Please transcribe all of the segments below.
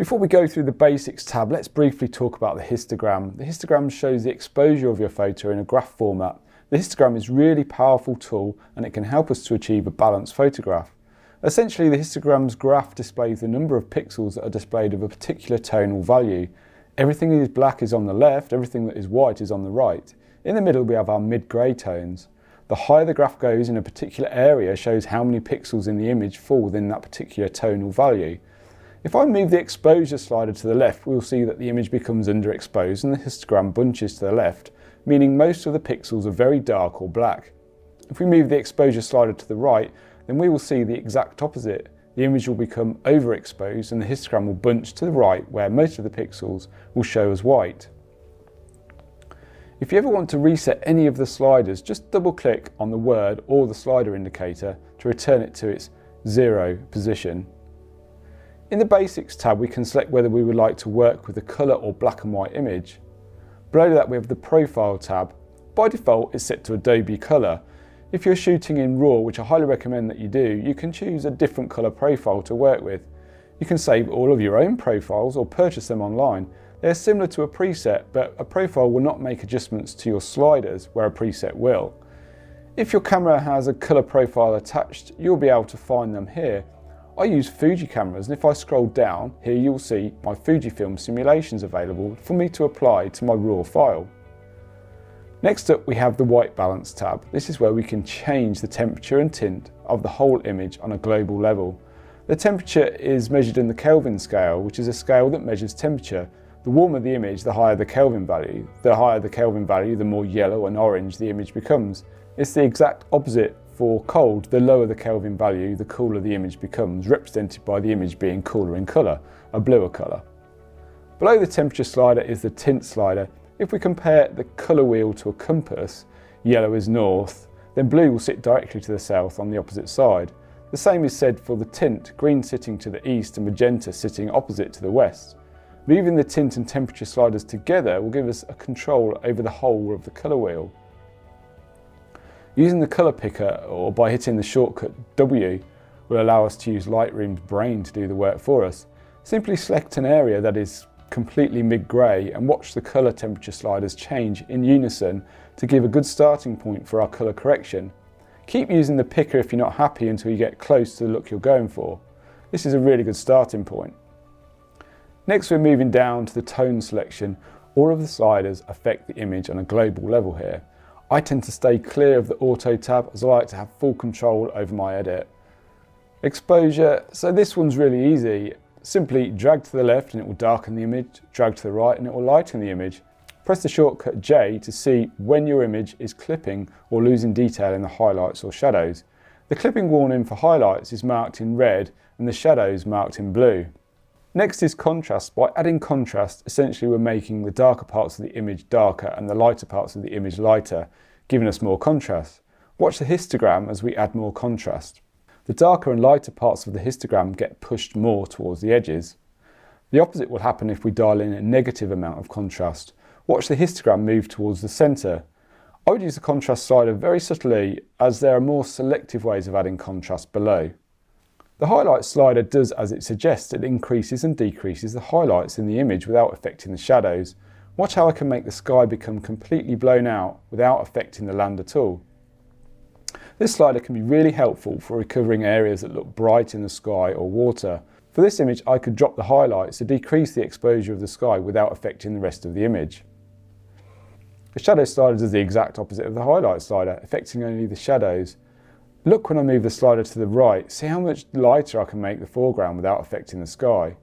Before we go through the Basics tab, let's briefly talk about the histogram. The histogram shows the exposure of your photo in a graph format. The histogram is a really powerful tool and it can help us to achieve a balanced photograph. Essentially, the histogram's graph displays the number of pixels that are displayed of a particular tonal value. Everything that is black is on the left, everything that is white is on the right. In the middle we have our mid-grey tones. The higher the graph goes in a particular area shows how many pixels in the image fall within that particular tonal value. If I move the exposure slider to the left, we'll see that the image becomes underexposed and the histogram bunches to the left, meaning most of the pixels are very dark or black. If we move the exposure slider to the right, then we will see the exact opposite. The image will become overexposed and the histogram will bunch to the right where most of the pixels will show as white. If you ever want to reset any of the sliders, just double click on the word or the slider indicator to return it to its 0 position. In the Basics tab, we can select whether we would like to work with a colour or black and white image. Below that we have the Profile tab. By default it's set to Adobe Colour. If you're shooting in RAW, which I highly recommend that you do, you can choose a different colour profile to work with. You can save all of your own profiles or purchase them online. They're similar to a preset, but a profile will not make adjustments to your sliders where a preset will. If your camera has a colour profile attached, you'll be able to find them here. I use Fuji cameras, and if I scroll down, here you'll see my Fujifilm simulations available for me to apply to my RAW file. Next up we have the White Balance tab. This is where we can change the temperature and tint of the whole image on a global level. The temperature is measured in the Kelvin scale, which is a scale that measures temperature. The warmer the image, the higher the Kelvin value. The higher the Kelvin value, the more yellow and orange the image becomes. It's the exact opposite for cold. The lower the Kelvin value, the cooler the image becomes, represented by the image being cooler in colour, a bluer colour. Below the temperature slider is the tint slider. If we compare the colour wheel to a compass, yellow is north, then blue will sit directly to the south on the opposite side. The same is said for the tint, green sitting to the east and magenta sitting opposite to the west. Moving the tint and temperature sliders together will give us a control over the whole of the colour wheel. Using the colour picker or by hitting the shortcut W will allow us to use Lightroom's brain to do the work for us. Simply select an area that is completely mid-grey and watch the colour temperature sliders change in unison to give a good starting point for our colour correction. Keep using the picker if you're not happy until you get close to the look you're going for. This is a really good starting point. Next we're moving down to the tone selection. All of the sliders affect the image on a global level here. I tend to stay clear of the Auto tab as I like to have full control over my edit. Exposure, so this one's really easy. Simply drag to the left and it will darken the image, drag to the right and it will lighten the image. Press the shortcut J to see when your image is clipping or losing detail in the highlights or shadows. The clipping warning for highlights is marked in red and the shadows marked in blue. Next is contrast. By adding contrast, essentially we're making the darker parts of the image darker and the lighter parts of the image lighter, giving us more contrast. Watch the histogram as we add more contrast. The darker and lighter parts of the histogram get pushed more towards the edges. The opposite will happen if we dial in a negative amount of contrast. Watch the histogram move towards the centre. I would use the contrast slider very subtly as there are more selective ways of adding contrast below. The highlight slider does as it suggests. It increases and decreases the highlights in the image without affecting the shadows. Watch how I can make the sky become completely blown out without affecting the land at all. This slider can be really helpful for recovering areas that look bright in the sky or water. For this image I could drop the highlights to decrease the exposure of the sky without affecting the rest of the image. The shadow slider does the exact opposite of the highlight slider, affecting only the shadows. Look when I move the slider to the right, see how much lighter I can make the foreground without affecting the sky.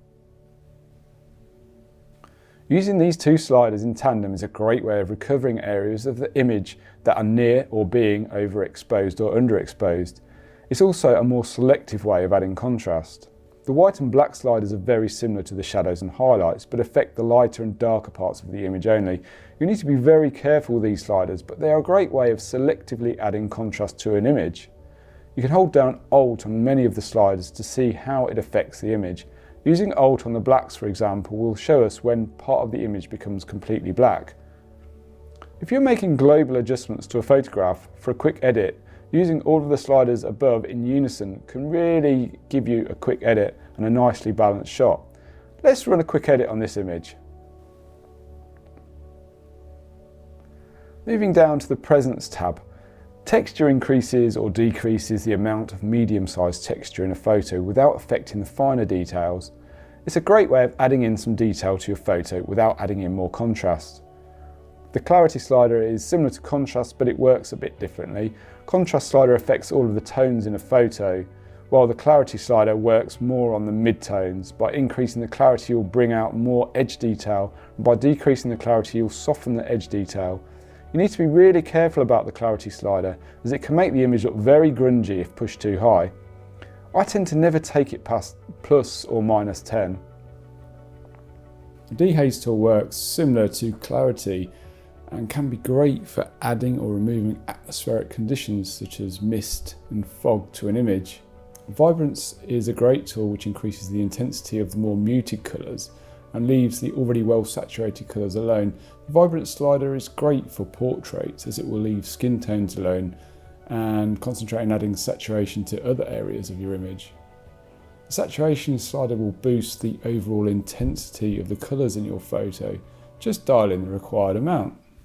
Using these two sliders in tandem is a great way of recovering areas of the image that are near or being overexposed or underexposed. It's also a more selective way of adding contrast. The white and black sliders are very similar to the shadows and highlights, but affect the lighter and darker parts of the image only. You need to be very careful with these sliders, but they are a great way of selectively adding contrast to an image. You can hold down Alt on many of the sliders to see how it affects the image. Using Alt on the blacks, for example, will show us when part of the image becomes completely black. If you're making global adjustments to a photograph for a quick edit, using all of the sliders above in unison can really give you a quick edit and a nicely balanced shot. Let's run a quick edit on this image. Moving down to the Presence tab, texture increases or decreases the amount of medium-sized texture in a photo without affecting the finer details. It's a great way of adding in some detail to your photo without adding in more contrast. The clarity slider is similar to contrast, but it works a bit differently. Contrast slider affects all of the tones in a photo, while the clarity slider works more on the mid-tones. By increasing the clarity, you'll bring out more edge detail, and by decreasing the clarity, you'll soften the edge detail. You need to be really careful about the clarity slider, as it can make the image look very grungy if pushed too high. I tend to never take it past plus or minus 10. The dehaze tool works similar to clarity and can be great for adding or removing atmospheric conditions such as mist and fog to an image. Vibrance is a great tool which increases the intensity of the more muted colours and leaves the already well saturated colours alone. The Vibrance slider is great for portraits as it will leave skin tones alone and concentrate on adding saturation to other areas of your image. The saturation slider will boost the overall intensity of the colours in your photo. Just dial in the required amount.